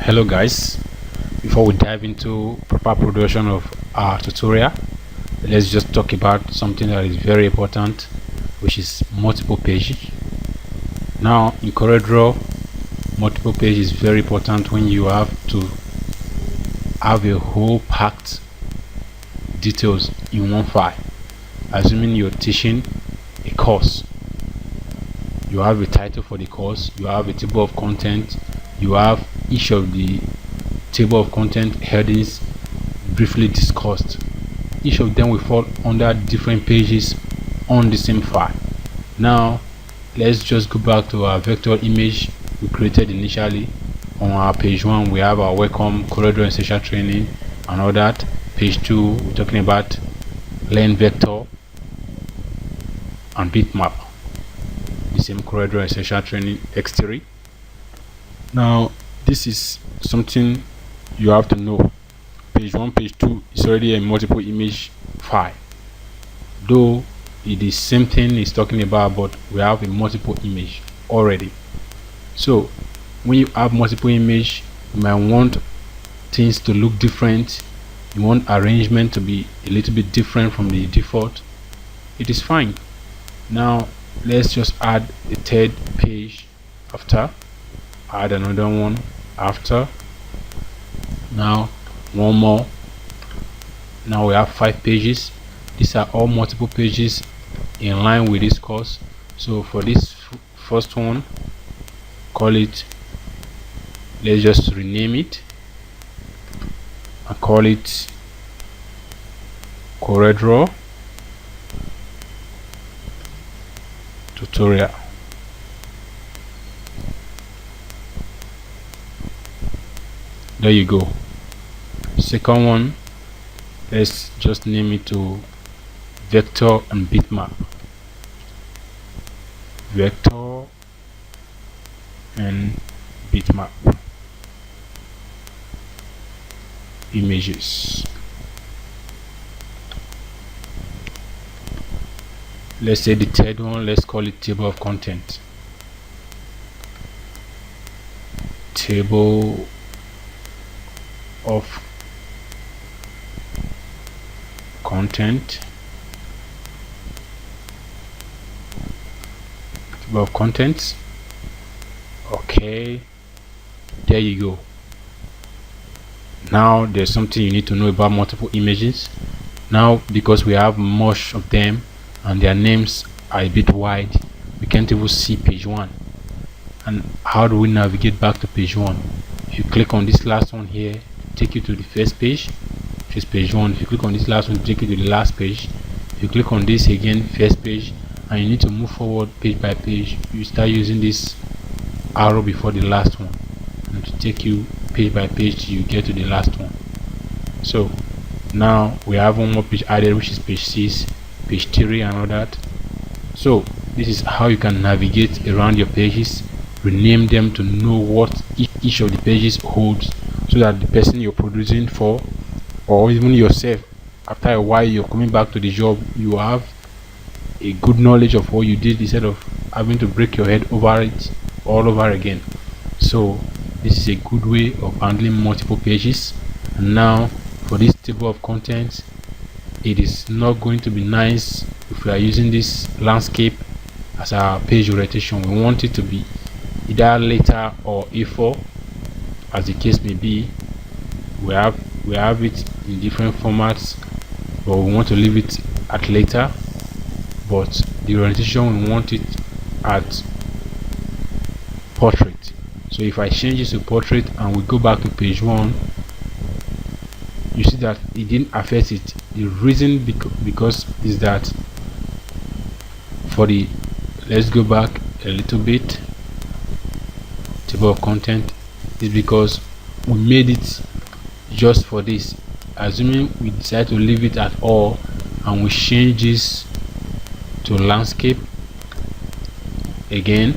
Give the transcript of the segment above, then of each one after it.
Hello guys, before we dive into proper production of our tutorial, let's just talk about something that is very important, which is multiple pages. Now in CorelDraw, multiple page is very important when you have to have a whole packed details in one file. Assuming you're teaching a course, you have a title for the course, you have a table of content, you have each of the table of content headings briefly discussed. Each of them will fall under different pages on the same file. Now let's just go back to our vector image we created initially. On our page 1 we have our welcome, CorelDraw essential training and all that. Page 2 we're talking about learn vector and bitmap, the same CorelDraw essential training X3. Now this is something you have to know. Page 1, page 2 is already a multiple image file, though it is same thing it's talking about, but we have a multiple image already. So when you have multiple image, you might want things to look different, you want arrangement to be a little bit different from the default. It is fine. Now let's just add a third page after, add another one after, now one more. Now we have 5 pages. These are all multiple pages in line with this course. So for this first one, call it, let's just rename it and call it CorelDraw tutorial. There you go. Second one, let's just name it to vector and bitmap. Vector and bitmap images. Let's say the third one, let's call it table of content. Table of content. Table of contents. Okay, there you go. Now there's something you need to know about multiple images. Now because we have much of them and their names are a bit wide, we can't even see page 1. And how do we navigate back to page 1? If you click on this last one here, take you to the first page, which is page 1. If you click on this last one, take you to the last page. If you click on this again, first page, and you need to move forward page by page, you start using this arrow before the last one, and to take you page by page you get to the last one. So now we have one more page added, which is page 6, page 3 and all that. So this is how you can navigate around your pages, rename them to know what each of the pages holds, so that the person you're producing for, or even yourself, after a while you're coming back to the job, you have a good knowledge of what you did instead of having to break your head over it all over again. So this is a good way of handling multiple pages. And now for this table of contents, it is not going to be nice if we are using this landscape as our page orientation. We want it to be either letter or A4, as the case may be. We have it in different formats, but we want to leave it at letter, but the orientation we want it at portrait. So if I change this to portrait and we go back to page 1, you see that it didn't affect it. The reason because is that for the, let's go back a little bit, table of content, is because we made it just for this. Assuming we decide to leave it at all and we change this to landscape again,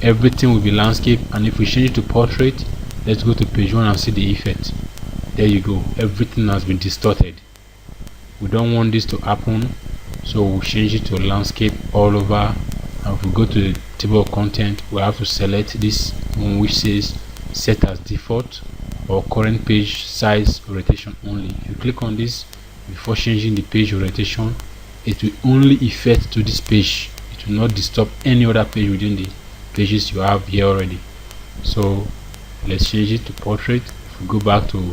everything will be landscape. And if we change it to portrait, let's go to page 1 and see the effect. There you go, everything has been distorted. We don't want this to happen, so we'll change it to landscape all over. And if we go to the table of content, we have to select this one which says set as default or current page size rotation only. If you click on this before changing the page orientation, it will only effect to this page. It will not disturb any other page within the pages you have here already. So let's change it to portrait. If we go back to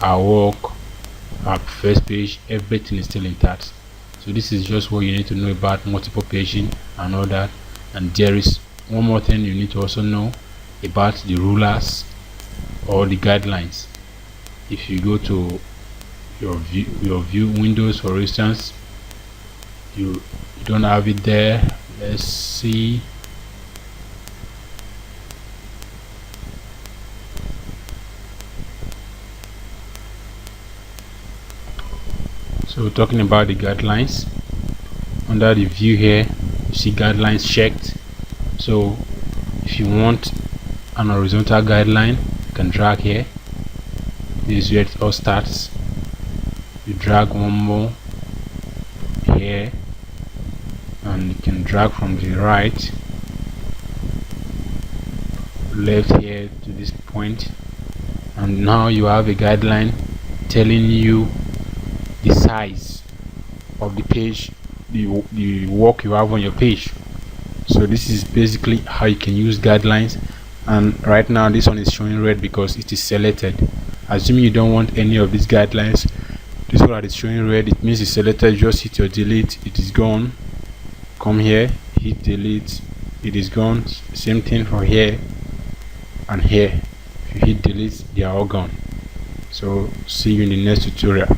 our work, our first page, everything is still intact. So this is just what you need to know about multiple paging and all that. And there is one more thing you need to also know about the rulers or the guidelines. If you go to your view windows, for instance, you don't have it there. Let's see. So talking about the guidelines, under the view here you see guidelines checked. So if you want an horizontal guideline, you can drag here. This is where it all starts. You drag one more here, and you can drag from the right left here to this point, and now you have a guideline telling you the size of the page, the work you have on your page. So this is basically how you can use guidelines. And right now this one is showing red because it is selected. Assuming you don't want any of these guidelines, this one that is showing red, it means it's selected. Just hit your delete, it is gone. Come here, hit delete, it is gone. Same thing for here and here. If you hit delete, they are all gone. So see you in the next tutorial.